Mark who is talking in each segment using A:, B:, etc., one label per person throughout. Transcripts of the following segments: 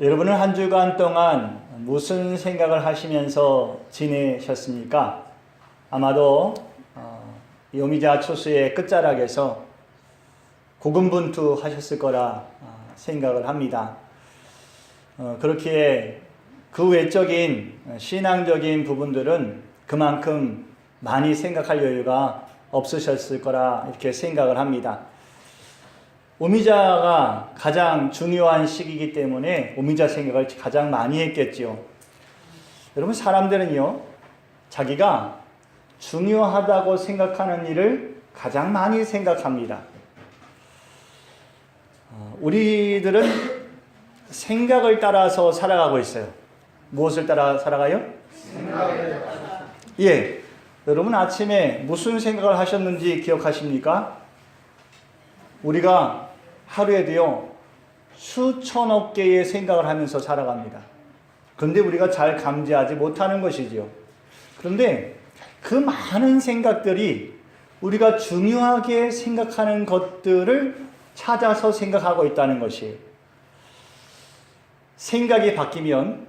A: 여러분은 한 주간 동안 무슨 생각을 하시면서 지내셨습니까? 아마도 이 오미자 추수의 끝자락에서 고군분투하셨을 거라 생각을 합니다. 그렇기에 그 외적인 신앙적인 부분들은 그만큼 많이 생각할 여유가 없으셨을 거라 이렇게 생각을 합니다. 오미자가 가장 중요한 시기이기 때문에 오미자 생각을 가장 많이 했겠지요. 여러분, 사람들은요, 자기가 중요하다고 생각하는 일을 가장 많이 생각합니다. 우리들은 생각을 따라서 살아가고 있어요. 무엇을 따라 살아가요? 생각을 따라. 예. 여러분, 아침에 무슨 생각을 하셨는지 기억하십니까? 우리가 하루에도요, 수천억 개의 생각을 하면서 살아갑니다. 그런데 우리가 잘 감지하지 못하는 것이지요. 그런데 그 많은 생각들이 우리가 중요하게 생각하는 것들을 찾아서 생각하고 있다는 것이에요. 생각이 바뀌면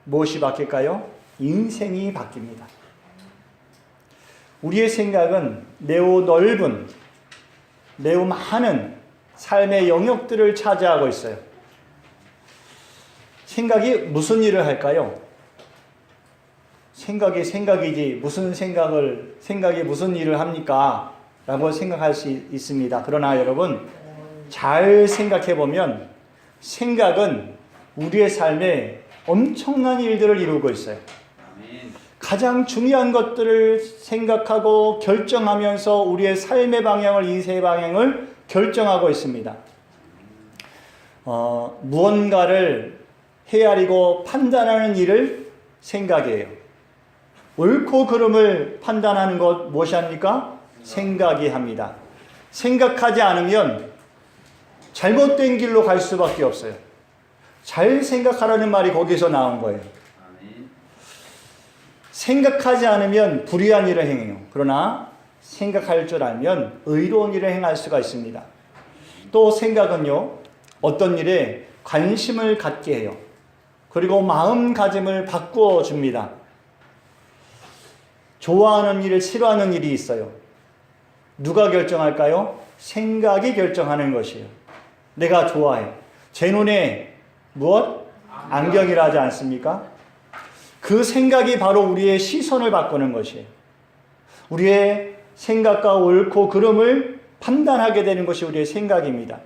A: 무엇이 바뀔까요? 인생이 바뀝니다. 우리의 생각은 매우 넓은, 매우 많은 삶의 영역들을 차지하고 있어요. 생각이 무슨 일을 할까요? 생각이 생각이지 생각이 무슨 일을 합니까? 라고 생각할 수 있습니다. 그러나 여러분, 잘 생각해 보면 생각은 우리의 삶에 엄청난 일들을 이루고 있어요. 가장 중요한 것들을 생각하고 결정하면서 우리의 삶의 방향을, 인생의 방향을 결정하고 있습니다. 무언가를 헤아리고 판단하는 일을 생각이에요. 옳고 그름을 판단하는 것 무엇이 합니까? 생각이 합니다. 생각하지 않으면 잘못된 길로 갈 수밖에 없어요. 잘 생각하라는 말이 거기서 나온 거예요. 생각하지 않으면 불의한 일을 행해요. 그러나 생각할 줄 알면 의로운 일을 행할 수가 있습니다. 또 생각은요, 어떤 일에 관심을 갖게 해요. 그리고 마음가짐을 바꾸어 줍니다. 좋아하는 일, 싫어하는 일이 있어요. 누가 결정할까요? 생각이 결정하는 것이에요. 내가 좋아해. 제 눈에 무엇? 안경이라 하지 않습니까? 그 생각이 바로 우리의 시선을 바꾸는 것이에요. 우리의 생각과 옳고 그름을 판단하게 되는 것이 우리의 생각입니다.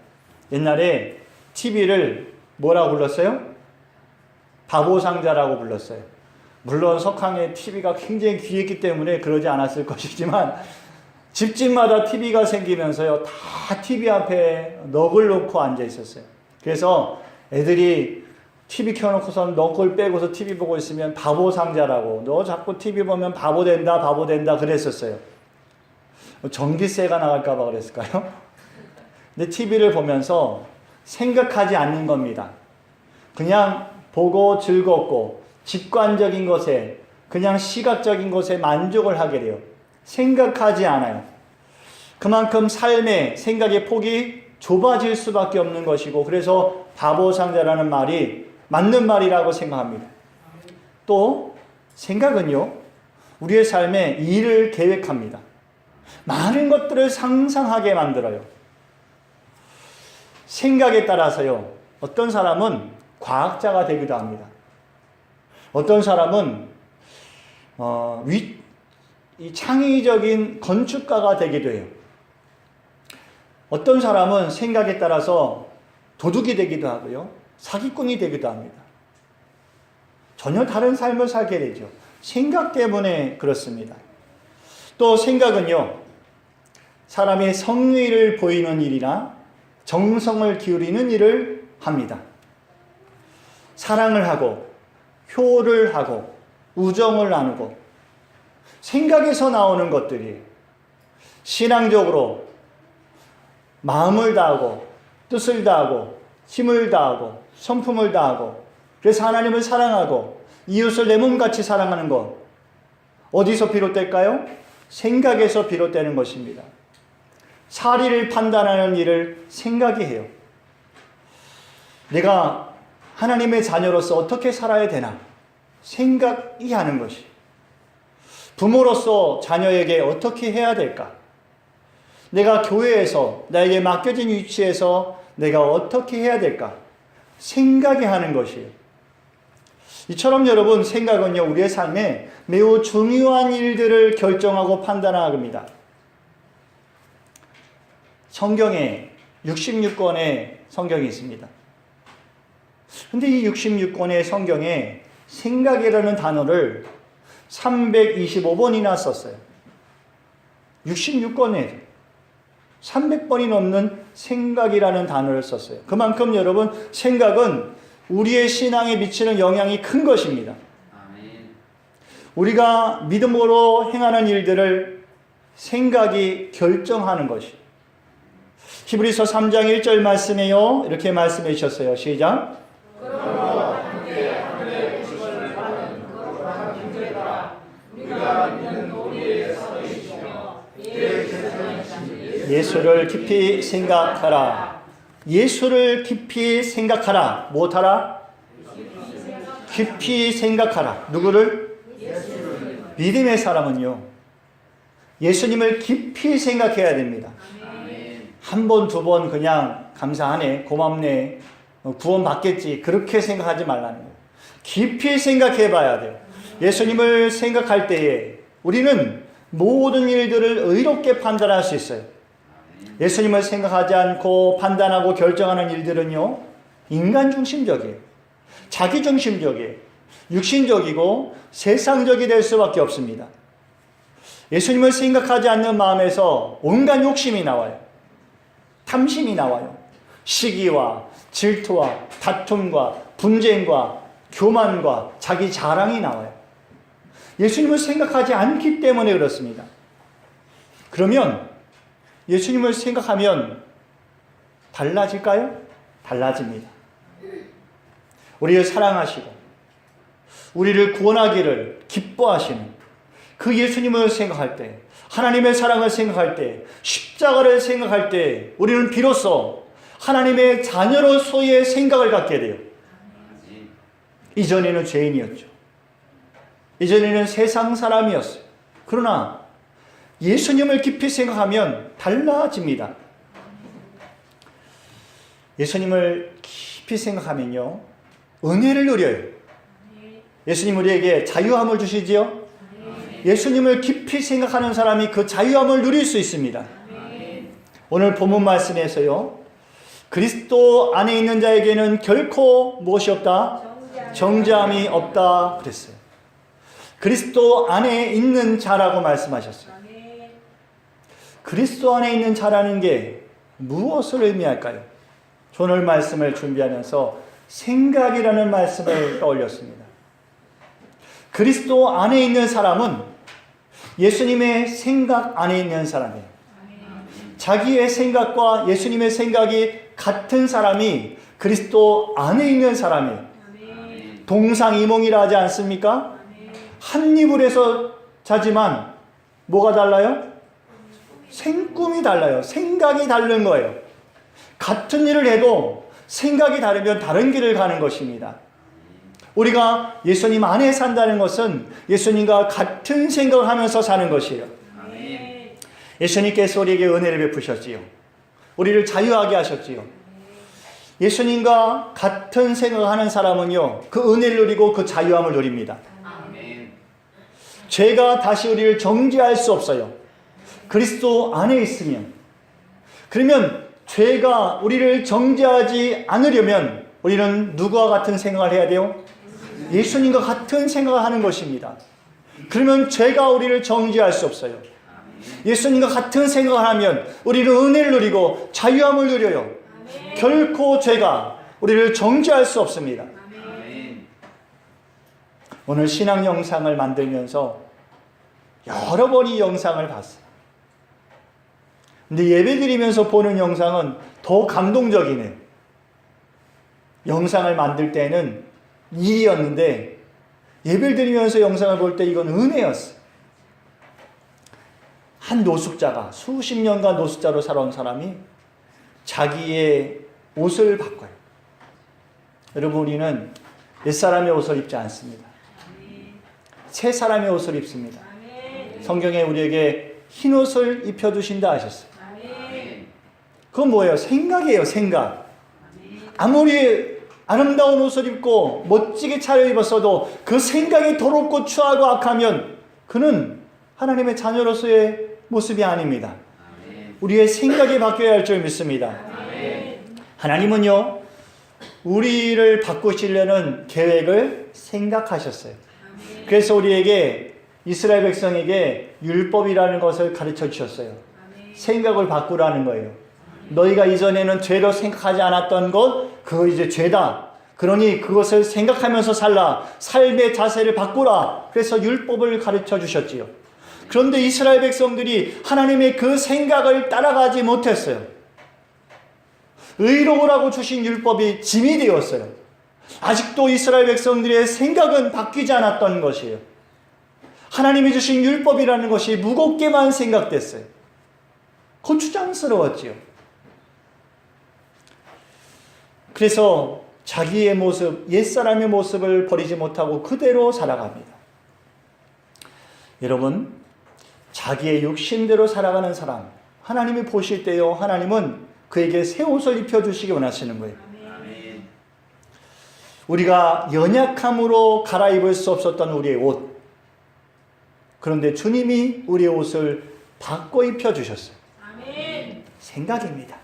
A: 옛날에 TV를 뭐라고 불렀어요? 바보상자라고 불렀어요. 물론 석항에 TV가 굉장히 귀했기 때문에 그러지 않았을 것이지만 집집마다 TV가 생기면서요, 다 TV 앞에 넋을 놓고 앉아 있었어요. 그래서 애들이 TV 켜놓고선 넋을 빼고서 TV 보고 있으면 바보상자라고, 너 자꾸 TV 보면 바보 된다 그랬었어요. 전기세가 나갈까봐 그랬을까요? 근데 TV를 보면서 생각하지 않는 겁니다. 그냥 보고 즐겁고 직관적인 것에, 그냥 시각적인 것에 만족을 하게 돼요. 생각하지 않아요. 그만큼 삶의 생각의 폭이 좁아질 수밖에 없는 것이고, 그래서 바보상자라는 말이 맞는 말이라고 생각합니다. 또 생각은요, 우리의 삶에 일을 계획합니다. 많은 것들을 상상하게 만들어요. 생각에 따라서요, 어떤 사람은 과학자가 되기도 합니다. 어떤 사람은 이 창의적인 건축가가 되기도 해요. 어떤 사람은 생각에 따라서 도둑이 되기도 하고요, 사기꾼이 되기도 합니다. 전혀 다른 삶을 살게 되죠. 생각 때문에 그렇습니다. 또 생각은요, 사람의 성의를 보이는 일이나 정성을 기울이는 일을 합니다. 사랑을 하고 효를 하고 우정을 나누고 생각에서 나오는 것들이 신앙적으로 마음을 다하고 뜻을 다하고 힘을 다하고 성품을 다하고, 그래서 하나님을 사랑하고 이웃을 내 몸같이 사랑하는 것, 어디서 비롯될까요? 생각에서 비롯되는 것입니다. 사리를 판단하는 일을 생각이 해요. 내가 하나님의 자녀로서 어떻게 살아야 되나 생각이 하는 것이, 부모로서 자녀에게 어떻게 해야 될까, 내가 교회에서 나에게 맡겨진 위치에서 내가 어떻게 해야 될까 생각이 하는 것이에요. 이처럼 여러분, 생각은요 우리의 삶에 매우 중요한 일들을 결정하고 판단합니다. 성경에 66권의 성경이 있습니다. 근데 이 66권의 성경에 생각이라는 단어를 325번이나 썼어요. 66권에 300번이 넘는 생각이라는 단어를 썼어요. 그만큼 여러분, 생각은 우리의 신앙에 미치는 영향이 큰 것입니다. 우리가 믿음으로 행하는 일들을 생각이 결정하는 것이. 히브리서 3장 1절 말씀에요, 이렇게 말씀해 주셨어요. 시작. 그러므로 함께 하늘의 구원을 받은 거룩한 형제들아, 우리가 믿는 도리에 서 있으며 예수를 깊이 생각하라. 예수를 깊이 생각하라. 무엇하라? 깊이 생각하라. 누구를? 예수를. 믿음의 사람은요, 예수님을 깊이 생각해야 됩니다. 한 번, 두 번 그냥 감사하네, 고맙네, 구원 받겠지, 그렇게 생각하지 말라는 거예요. 깊이 생각해 봐야 돼요. 예수님을 생각할 때에 우리는 모든 일들을 의롭게 판단할 수 있어요. 예수님을 생각하지 않고 판단하고 결정하는 일들은요, 인간 중심적이에요. 자기 중심적이에요. 육신적이고 세상적이 될 수밖에 없습니다. 예수님을 생각하지 않는 마음에서 온갖 욕심이 나와요. 탐심이 나와요. 시기와 질투와 다툼과 분쟁과 교만과 자기 자랑이 나와요. 예수님을 생각하지 않기 때문에 그렇습니다. 그러면 예수님을 생각하면 달라질까요? 달라집니다. 우리를 사랑하시고 우리를 구원하기를 기뻐하시는 그 예수님을 생각할 때, 하나님의 사랑을 생각할 때, 십자가를 생각할 때 우리는 비로소 하나님의 자녀로서의 생각을 갖게 돼요. 이전에는 죄인이었죠. 이전에는 세상 사람이었어요. 그러나 예수님을 깊이 생각하면 달라집니다. 예수님을 깊이 생각하면요, 은혜를 누려요. 예수님 우리에게 자유함을 주시지요. 예수님을 깊이 생각하는 사람이 그 자유함을 누릴 수 있습니다. 오늘 본문 말씀에서요, 그리스도 안에 있는 자에게는 결코 무엇이 없다? 정죄함이 없다 그랬어요. 그리스도 안에 있는 자라고 말씀하셨어요. 그리스도 안에 있는 자라는 게 무엇을 의미할까요? 오늘 말씀을 준비하면서 생각이라는 말씀을 떠올렸습니다. 그리스도 안에 있는 사람은 예수님의 생각 안에 있는 사람이에요. 자기의 생각과 예수님의 생각이 같은 사람이 그리스도 안에 있는 사람이에요. 동상이몽이라 하지 않습니까? 한 이불에서 자지만 뭐가 달라요? 생꿈이 달라요. 생각이 다른 거예요. 같은 일을 해도 생각이 다르면 다른 길을 가는 것입니다. 우리가 예수님 안에 산다는 것은 예수님과 같은 생각을 하면서 사는 것이에요. 예수님께서 우리에게 은혜를 베푸셨지요. 우리를 자유하게 하셨지요. 예수님과 같은 생각을 하는 사람은요, 그 은혜를 누리고 그 자유함을 누립니다. 죄가 다시 우리를 정죄할 수 없어요. 그리스도 안에 있으면. 그러면 죄가 우리를 정죄하지 않으려면 우리는 누구와 같은 생각을 해야 돼요? 예수님과 같은 생각을 하는 것입니다. 그러면 죄가 우리를 정죄할 수 없어요. 예수님과 같은 생각을 하면 우리는 은혜를 누리고 자유함을 누려요. 결코 죄가 우리를 정죄할 수 없습니다. 오늘 신앙 영상을 만들면서 여러 번 이 영상을 봤어요. 근데 예배 드리면서 보는 영상은 더 감동적이네요. 영상을 만들 때는 일이었는데 예배를 드리면서 영상을 볼 때 이건 은혜였어요. 한 노숙자가, 수십 년간 노숙자로 살아온 사람이 자기의 옷을 바꿔요. 여러분, 우리는 옛사람의 옷을 입지 않습니다. 새 사람의 옷을 입습니다. 성경에 우리에게 흰 옷을 입혀주신다 하셨어요. 그건 뭐예요? 생각이에요, 생각. 아무리 아름다운 옷을 입고 멋지게 차려입었어도 그 생각이 더럽고 추하고 악하면 그는 하나님의 자녀로서의 모습이 아닙니다. 우리의 생각이 바뀌어야 할 줄 믿습니다. 하나님은요, 우리를 바꾸시려는 계획을 생각하셨어요. 그래서 우리에게, 이스라엘 백성에게 율법이라는 것을 가르쳐 주셨어요. 생각을 바꾸라는 거예요. 너희가 이전에는 죄로 생각하지 않았던 것, 그거 이제 죄다. 그러니 그것을 생각하면서 살라. 삶의 자세를 바꾸라. 그래서 율법을 가르쳐 주셨지요. 그런데 이스라엘 백성들이 하나님의 그 생각을 따라가지 못했어요. 의로우라고 주신 율법이 짐이 되었어요. 아직도 이스라엘 백성들의 생각은 바뀌지 않았던 것이에요. 하나님이 주신 율법이라는 것이 무겁게만 생각됐어요. 고추장스러웠지요. 그래서 자기의 모습, 옛사람의 모습을 버리지 못하고 그대로 살아갑니다. 여러분, 자기의 욕심대로 살아가는 사람, 하나님이 보실 때요, 하나님은 그에게 새 옷을 입혀주시기 원하시는 거예요. 우리가 연약함으로 갈아입을 수 없었던 우리의 옷, 그런데 주님이 우리의 옷을 바꿔 입혀주셨어요. 생각입니다.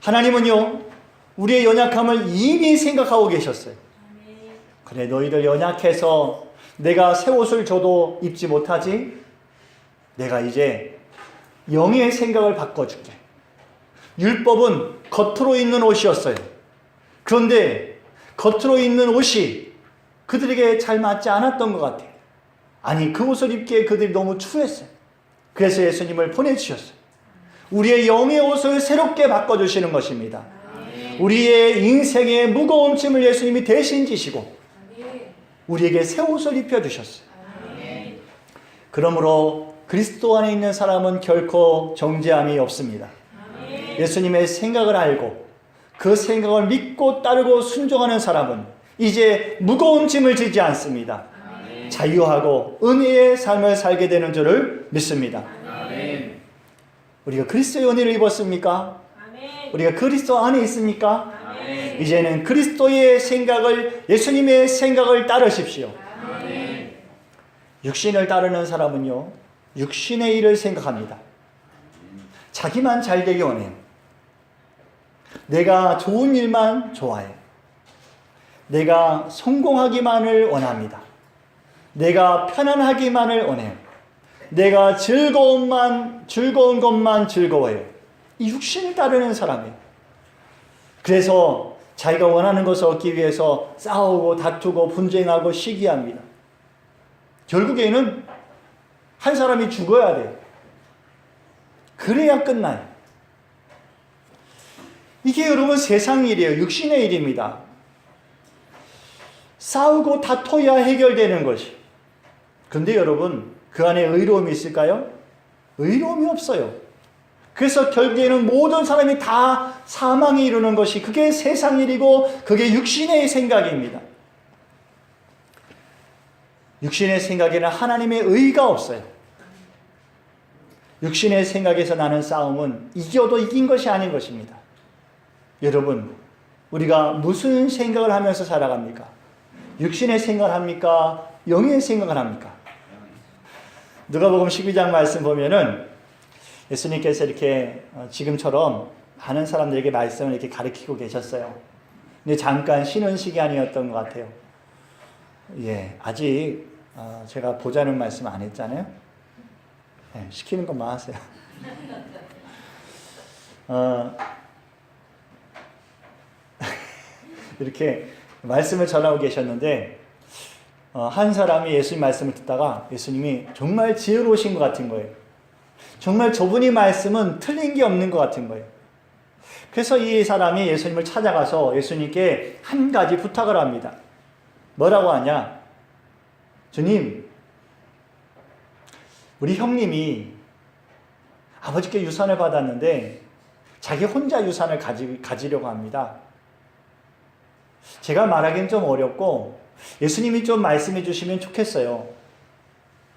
A: 하나님은요, 우리의 연약함을 이미 생각하고 계셨어요. 그래, 너희들 연약해서 내가 새 옷을 줘도 입지 못하지? 내가 이제 영의 생각을 바꿔줄게. 율법은 겉으로 입는 옷이었어요. 그런데 겉으로 입는 옷이 그들에게 잘 맞지 않았던 것 같아요. 아니, 그 옷을 입기에 그들이 너무 추했어요. 그래서 예수님을 보내주셨어요. 우리의 영의 옷을 새롭게 바꿔주시는 것입니다. 우리의 인생의 무거운 짐을 예수님이 대신 지시고 우리에게 새 옷을 입혀주셨어요. 그러므로 그리스도 안에 있는 사람은 결코 정죄함이 없습니다. 예수님의 생각을 알고 그 생각을 믿고 따르고 순종하는 사람은 이제 무거운 짐을 지지 않습니다. 자유하고 은혜의 삶을 살게 되는 줄을 믿습니다. 우리가 그리스도의 은혜를 입었습니까? 우리가 그리스도 안에 있습니까? 이제는 그리스도의 생각을, 예수님의 생각을 따르십시오. 육신을 따르는 사람은요, 육신의 일을 생각합니다. 자기만 잘 되기 원해요. 내가 좋은 일만 좋아해요. 내가 성공하기만을 원합니다. 내가 편안하기만을 원해요. 내가 즐거운 것만 즐거워해요. 이 육신을 따르는 사람이에요. 그래서 자기가 원하는 것을 얻기 위해서 싸우고 다투고 분쟁하고 시기합니다. 결국에는 한 사람이 죽어야 돼요. 그래야 끝나요. 이게 여러분 세상 일이에요. 육신의 일입니다. 싸우고 다퉈야 해결되는 것이. 그런데 여러분, 그 안에 의로움이 있을까요? 의로움이 없어요. 그래서 결국에는 모든 사람이 다 사망에 이르는 것이, 그게 세상 일이고 그게 육신의 생각입니다. 육신의 생각에는 하나님의 의가 없어요. 육신의 생각에서 나는 싸움은 이겨도 이긴 것이 아닌 것입니다. 여러분, 우리가 무슨 생각을 하면서 살아갑니까? 육신의 생각을 합니까? 영의 생각을 합니까? 누가복음 12장 말씀 보면은 예수님께서 이렇게 지금처럼 많은 사람들에게 말씀을 이렇게 가르치고 계셨어요. 근데 잠깐 쉬는 시간이었던 것 같아요. 예, 아직 제가 보자는 말씀 안 했잖아요. 네, 시키는 것만 하세요. 이렇게 말씀을 전하고 계셨는데 한 사람이 예수님 말씀을 듣다가 예수님이 정말 지혜로우신 것 같은 거예요. 정말 저분이 말씀은 틀린 게 없는 것 같은 거예요. 그래서 이 사람이 예수님을 찾아가서 예수님께 한 가지 부탁을 합니다. 뭐라고 하냐? 주님, 우리 형님이 아버지께 유산을 받았는데 자기 혼자 유산을 가지려고 합니다. 제가 말하기는 좀 어렵고 예수님이 좀 말씀해 주시면 좋겠어요.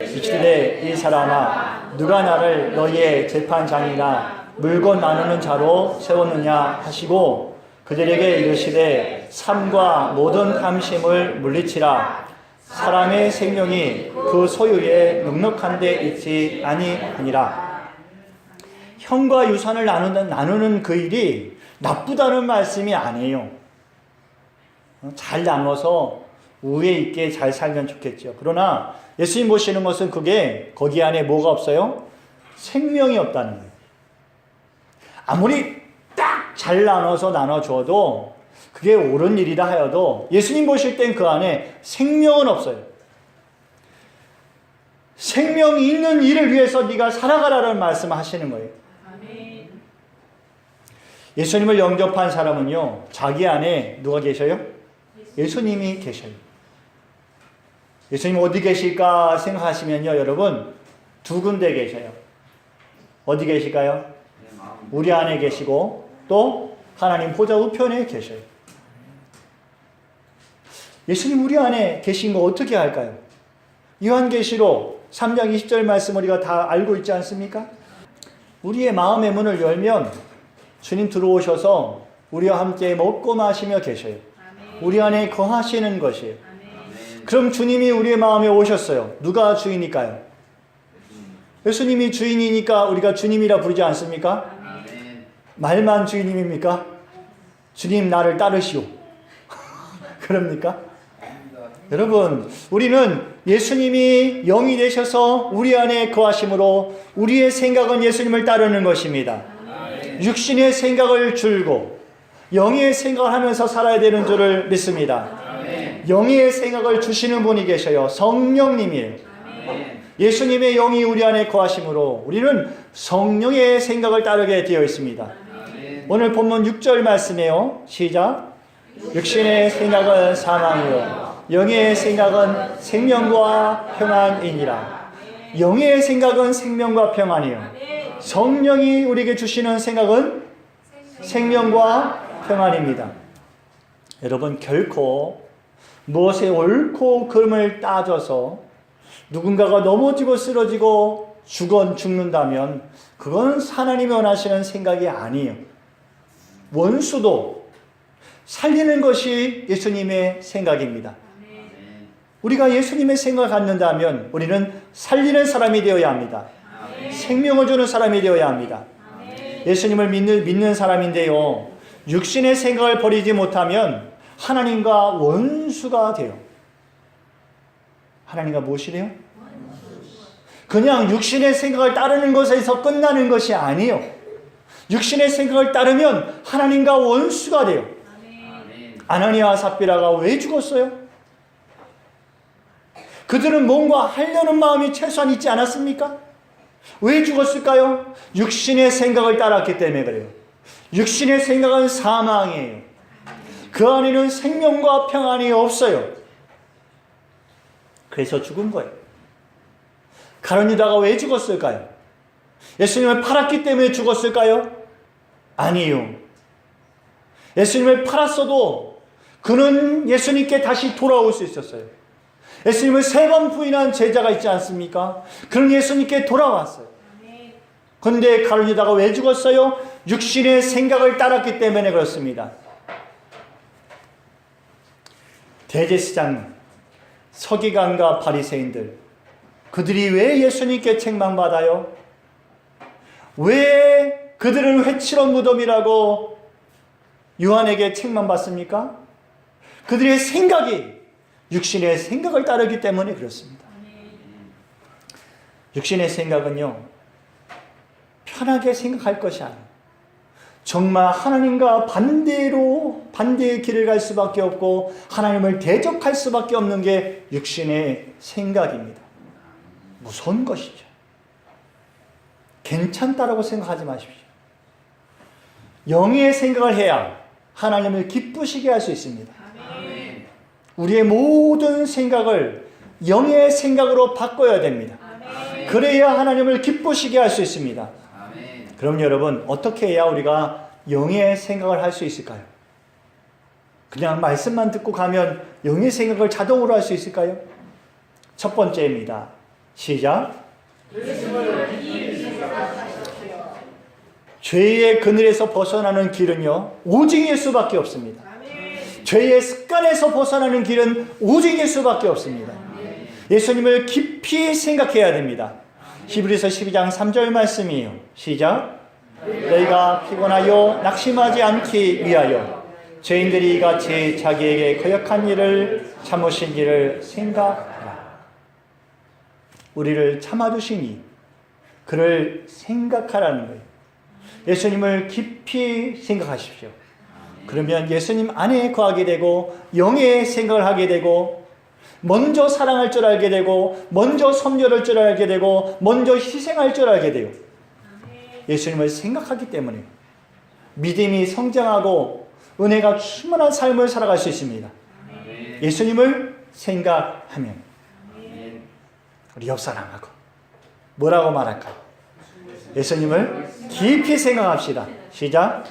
A: 이르시되 이 사람아 누가 나를 너희의 재판장이나 물건 나누는 자로 세웠느냐 하시고 그들에게 이르시되 삶과 모든 탐심을 물리치라. 사람의 생명이 그 소유에 넉넉한 데 있지 아니하니라. 형과 유산을 나누는 그 일이 나쁘다는 말씀이 아니에요. 잘 나눠서 우애 있게 잘 살면 좋겠죠. 그러나 예수님 보시는 것은 그게 거기 안에 뭐가 없어요? 생명이 없다는 거예요. 아무리 딱 잘 나눠서 나눠줘도 그게 옳은 일이라 하여도 예수님 보실 땐 그 안에 생명은 없어요. 생명이 있는 일을 위해서 네가 살아가라는 말씀을 하시는 거예요. 아멘. 예수님을 영접한 사람은요, 자기 안에 누가 계셔요? 예수님이 계셔요. 예수님 어디 계실까 생각하시면요, 여러분 두 군데 계셔요. 어디 계실까요? 우리 안에 계시고 또 하나님 보좌 우편에 계셔요. 예수님 우리 안에 계신 거 어떻게 할까요? 요한계시록 3장 20절 말씀 우리가 다 알고 있지 않습니까? 우리의 마음의 문을 열면 주님 들어오셔서 우리와 함께 먹고 마시며 계셔요. 우리 안에 거하시는 것이에요. 그럼 주님이 우리의 마음에 오셨어요. 누가 주인일까요? 예수님이 주인이니까 우리가 주님이라 부르지 않습니까? 말만 주인님입니까? 주님 나를 따르시오. 그럽니까? 여러분, 우리는 예수님이 영이 되셔서 우리 안에 거하심으로 우리의 생각은 예수님을 따르는 것입니다. 육신의 생각을 줄고 영의 생각을 하면서 살아야 되는 줄을 믿습니다. 영의 생각을 주시는 분이 계셔요. 성령님이에요. 예수님의 영이 우리 안에 거하심으로 우리는 성령의 생각을 따르게 되어 있습니다. 오늘 본문 6절 말씀이에요. 시작. 육신의 생각은 사망이요 영의 생각은 생명과 평안이니라. 영의 생각은 생명과 평안이요. 성령이 우리에게 주시는 생각은 생명과 평안입니다. 여러분, 결코 무엇에 옳고 그름을 따져서 누군가가 넘어지고 쓰러지고 죽는다면 그건 하나님이 원하시는 생각이 아니에요. 원수도 살리는 것이 예수님의 생각입니다. 우리가 예수님의 생각을 갖는다면 우리는 살리는 사람이 되어야 합니다. 생명을 주는 사람이 되어야 합니다. 예수님을 믿는 사람인데요, 육신의 생각을 버리지 못하면 하나님과 원수가 돼요. 하나님과 무엇이래요? 그냥 육신의 생각을 따르는 것에서 끝나는 것이 아니에요. 육신의 생각을 따르면 하나님과 원수가 돼요. 아나니아와 삽비라가 왜 죽었어요? 그들은 뭔가 하려는 마음이 최소한 있지 않았습니까? 왜 죽었을까요? 육신의 생각을 따랐기 때문에 그래요. 육신의 생각은 사망이에요. 그 안에는 생명과 평안이 없어요. 그래서 죽은 거예요. 가룟 유다가 왜 죽었을까요? 예수님을 팔았기 때문에 죽었을까요? 아니에요. 예수님을 팔았어도 그는 예수님께 다시 돌아올 수 있었어요. 예수님을 3번 부인한 제자가 있지 않습니까? 그는 예수님께 돌아왔어요. 그런데 가룟 유다가 왜 죽었어요? 육신의 생각을 따랐기 때문에 그렇습니다. 대제사장, 서기관과 바리새인들, 그들이 왜 예수님께 책망받아요? 왜 그들은 회칠한 무덤이라고 요한에게 책망받습니까? 그들의 생각이 육신의 생각을 따르기 때문에 그렇습니다. 육신의 생각은요, 편하게 생각할 것이 아니에요. 정말 하나님과 반대의 길을 갈 수밖에 없고 하나님을 대적할 수밖에 없는 게 육신의 생각입니다. 무서운 것이죠. 괜찮다라고 생각하지 마십시오. 영의 생각을 해야 하나님을 기쁘시게 할 수 있습니다. 아멘. 우리의 모든 생각을 영의 생각으로 바꿔야 됩니다. 아멘. 그래야 하나님을 기쁘시게 할 수 있습니다. 아멘. 그럼 여러분, 어떻게 해야 우리가 영의 생각을 할 수 있을까요? 그냥 말씀만 듣고 가면 영의 생각을 자동으로 할 수 있을까요? 첫 번째입니다. 시작. 죄의 그늘에서 벗어나는 길은요, 오직 예수밖에 없습니다. 죄의 습관에서 벗어나는 길은 오직 예수밖에 없습니다. 예수님을 깊이 생각해야 됩니다. 히브리서 12장 3절 말씀이에요. 시작. 너희가 피곤하여 낙심하지 않기 위하여 죄인들이 같이 자기에게 거역한 일을 참으신 일을 생각하라. 우리를 참아주시니 그를 생각하라는 거예요. 예수님을 깊이 생각하십시오. 그러면 예수님 안에 거하게 되고 영의 생각을 하게 되고 먼저 사랑할 줄 알게 되고 먼저 섬겨줄 줄 알게 되고 먼저 희생할 줄 알게 돼요. 예수님을 생각하기 때문에 믿음이 성장하고 은혜가 충만한 삶을 살아갈 수 있습니다. 예수님을 생각하면 우리 옆 사람하고 뭐라고 말할까요? 예수님을 깊이 생각합시다. 시작.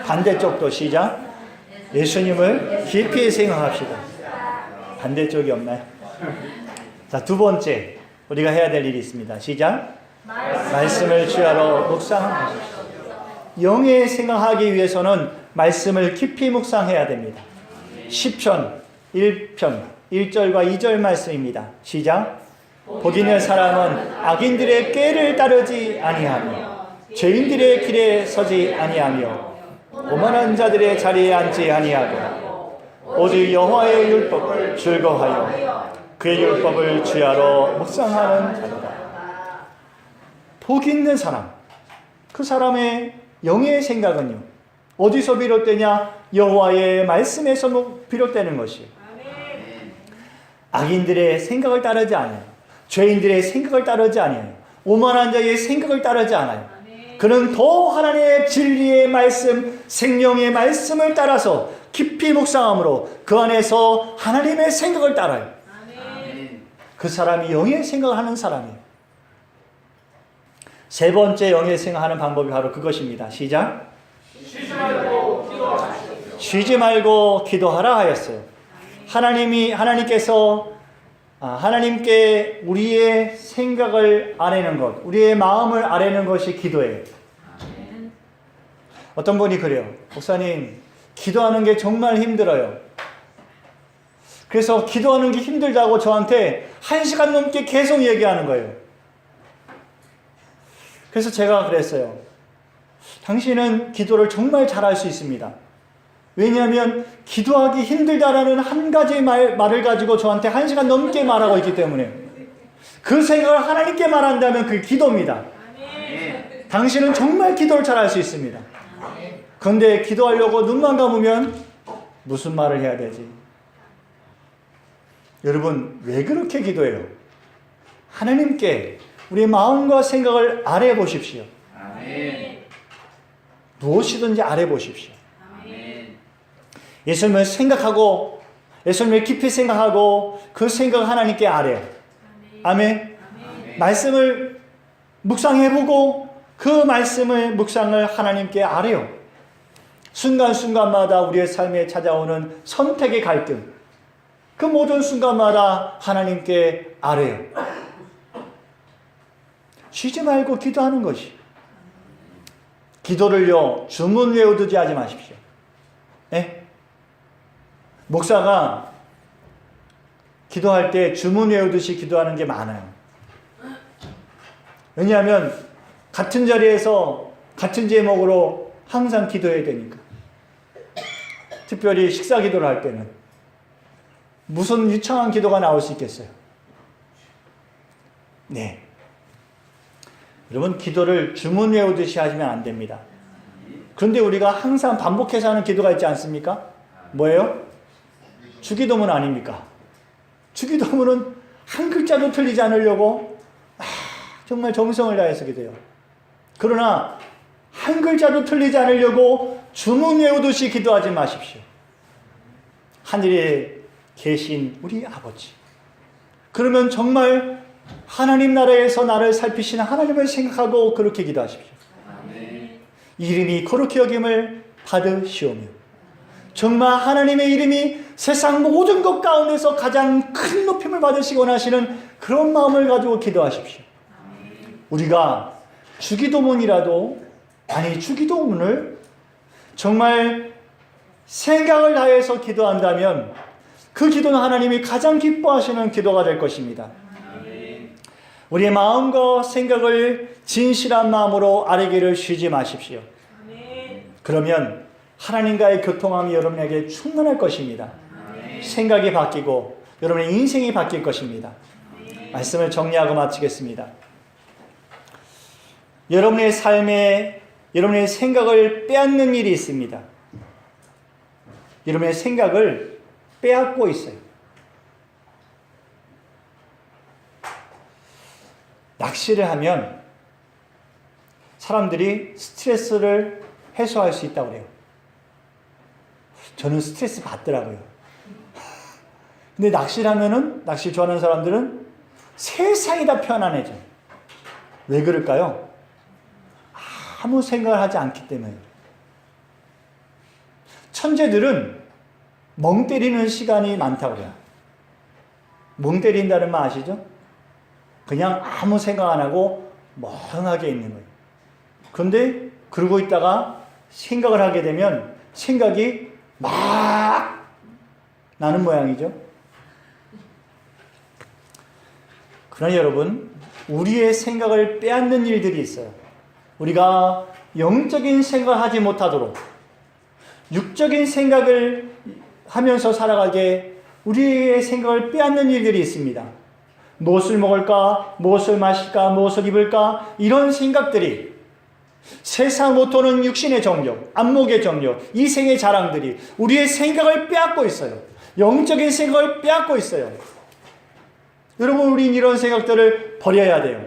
A: 반대쪽도 시작. 예수님을 깊이 생각합시다. 반대쪽이 없나요? 자, 두 번째 우리가 해야 될 일이 있습니다. 시작. 말씀을 주야로 묵상하십시오. 영의 생각하기 위해서는 말씀을 깊이 묵상해야 됩니다. 시편 1편 1절과 2절 말씀입니다. 시작. 복 있는 사람은 악인들의 꾀를 따르지 아니하며 죄인들의 길에 서지 아니하며 오만한 자들의 자리에 앉지 아니하고 오직 여호와의 율법을 즐거워하여 그의 율법을 주야로 묵상하는 자다. 복 있는 사람, 그 사람의 영의 생각은요, 어디서 비롯되냐? 여호와의 말씀에서 비롯되는 것이에요. 악인들의 생각을 따르지 않아요. 죄인들의 생각을 따르지 않아요. 오만한 자의 생각을 따르지 않아요. 그는 더 하나님의 진리의 말씀, 생명의 말씀을 따라서 깊이 묵상함으로 그 안에서 하나님의 생각을 따라요. 그 사람이 영의 생각을 하는 사람이에요. 세 번째 영의 생각하는 방법이 바로 그것입니다. 시작. 쉬지 말고 기도하라 하였어요. 하나님께 우리의 생각을 아뢰는 것, 우리의 마음을 아뢰는 것이 기도예요. 어떤 분이 그래요. 목사님, 기도하는 게 정말 힘들어요. 그래서 기도하는 게 힘들다고 저한테 1시간 넘게 계속 얘기하는 거예요. 그래서 제가 그랬어요. 당신은 기도를 정말 잘할 수 있습니다. 왜냐하면 기도하기 힘들다라는 한 가지 말을 가지고 저한테 1시간 넘게 말하고 있기 때문에 그 생각을 하나님께 말한다면 그게 기도입니다. 당신은 정말 기도를 잘할 수 있습니다. 그런데 기도하려고 눈만 감으면 무슨 말을 해야 되지? 여러분, 왜 그렇게 기도해요? 하나님께 우리의 마음과 생각을 아뢰 보십시오. 무엇이든지 아뢰 보십시오. 예수님을 생각하고 예수님을 깊이 생각하고 그 생각을 하나님께 아뢰요. 아멘. 말씀을 묵상해보고 그 말씀을 묵상을 하나님께 아뢰요. 순간순간마다 우리의 삶에 찾아오는 선택의 갈등, 그 모든 순간마다 하나님께 아뢰요. 쉬지 말고 기도하는 것이. 기도를요, 주문 외우듯이 하지 마십시오. 네? 목사가 기도할 때 주문 외우듯이 기도하는 게 많아요. 왜냐하면 같은 자리에서 같은 제목으로 항상 기도해야 되니까. 특별히 식사 기도를 할 때는 무슨 유창한 기도가 나올 수 있겠어요? 네. 여러분, 기도를 주문 외우듯이 하시면 안 됩니다. 그런데 우리가 항상 반복해서 하는 기도가 있지 않습니까? 뭐예요? 주기도문 아닙니까? 주기도문은 한 글자도 틀리지 않으려고 정말 정성을 다해서 기도해요. 그러나 한 글자도 틀리지 않으려고 주문 외우듯이 기도하지 마십시오. 하늘에 계신 우리 아버지, 그러면 정말 하나님 나라에서 나를 살피시는 하나님을 생각하고 그렇게 기도하십시오. 이름이 거룩히 여김을 받으시오며 정말 하나님의 이름이 세상 모든 것 가운데서 가장 큰 높임을 받으시고 하시는 그런 마음을 가지고 기도하십시오. 우리가 주기도문이라도 아니 주기도문을 정말 생각을 다해서 기도한다면 그 기도는 하나님이 가장 기뻐하시는 기도가 될 것입니다. 우리의 마음과 생각을 진실한 마음으로 아뢰기를 쉬지 마십시오. 그러면 하나님과의 교통함이 여러분에게 충만할 것입니다. 생각이 바뀌고 여러분의 인생이 바뀔 것입니다. 말씀을 정리하고 마치겠습니다. 여러분의 삶에 여러분의 생각을 빼앗는 일이 있습니다. 여러분의 생각을 빼앗고 있어요. 낚시를 하면 사람들이 스트레스를 해소할 수 있다고 그래요. 저는 스트레스 받더라고요. 근데 낚시를 하면은, 낚시 좋아하는 사람들은 세상이 다 편안해져요. 왜 그럴까요? 아무 생각을 하지 않기 때문에. 천재들은 멍 때리는 시간이 많다고 그래요. 멍 때린다는 말 아시죠? 그냥 아무 생각 안 하고 멍하게 있는 거예요. 그런데 그러고 있다가 생각을 하게 되면 생각이 막 나는 모양이죠. 그러나 여러분, 우리의 생각을 빼앗는 일들이 있어요. 우리가 영적인 생각을 하지 못하도록 육적인 생각을 하면서 살아가게 우리의 생각을 빼앗는 일들이 있습니다. 무엇을 먹을까? 무엇을 마실까? 무엇을 입을까? 이런 생각들이 세상 모토는 육신의 정욕, 안목의 정욕, 이생의 자랑들이 우리의 생각을 빼앗고 있어요. 영적인 생각을 빼앗고 있어요. 여러분, 우린 이런 생각들을 버려야 돼요.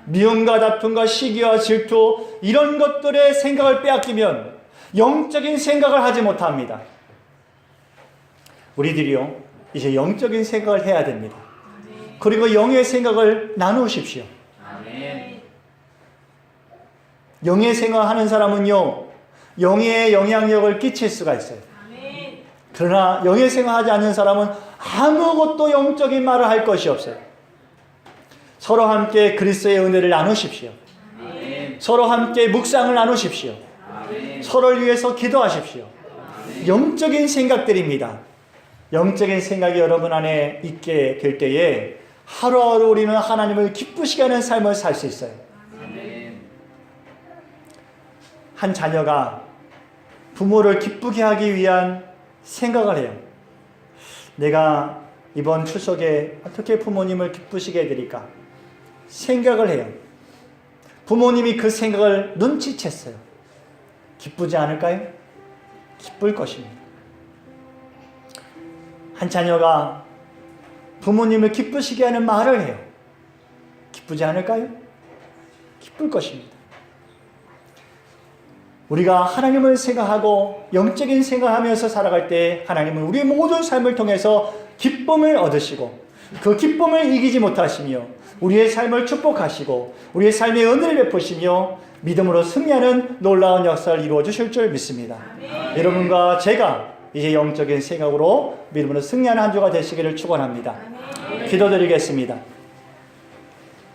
A: 미움과 다툼과 시기와 질투 이런 것들의 생각을 빼앗기면 영적인 생각을 하지 못합니다. 우리들이요, 이제 영적인 생각을 해야 됩니다. 그리고 영의 생각을 나누십시오. 영의 생각하는 사람은요, 영의 영향력을 끼칠 수가 있어요. 그러나 영의 생각하지 않는 사람은 아무것도 영적인 말을 할 것이 없어요. 서로 함께 그리스도의 은혜를 나누십시오. 서로 함께 묵상을 나누십시오. 서로를 위해서 기도하십시오. 영적인 생각들입니다. 영적인 생각이 여러분 안에 있게 될 때에 하루하루 우리는 하나님을 기쁘시게 하는 삶을 살 수 있어요. 한 자녀가 부모를 기쁘게 하기 위한 생각을 해요. 내가 이번 추석에 어떻게 부모님을 기쁘시게 해드릴까? 생각을 해요. 부모님이 그 생각을 눈치챘어요. 기쁘지 않을까요? 기쁠 것입니다. 한 자녀가 부모님을 기쁘시게 하는 말을 해요. 기쁘지 않을까요? 기쁠 것입니다. 우리가 하나님을 생각하고 영적인 생각하면서 살아갈 때 하나님은 우리의 모든 삶을 통해서 기쁨을 얻으시고 그 기쁨을 이기지 못하시며 우리의 삶을 축복하시고 우리의 삶에 은혜를 베푸시며 믿음으로 승리하는 놀라운 역사를 이루어 주실 줄 믿습니다. 여러분과 제가 이제 영적인 생각으로 믿음으로 승리하는 한 주가 되시기를 축원합니다. 기도드리겠습니다.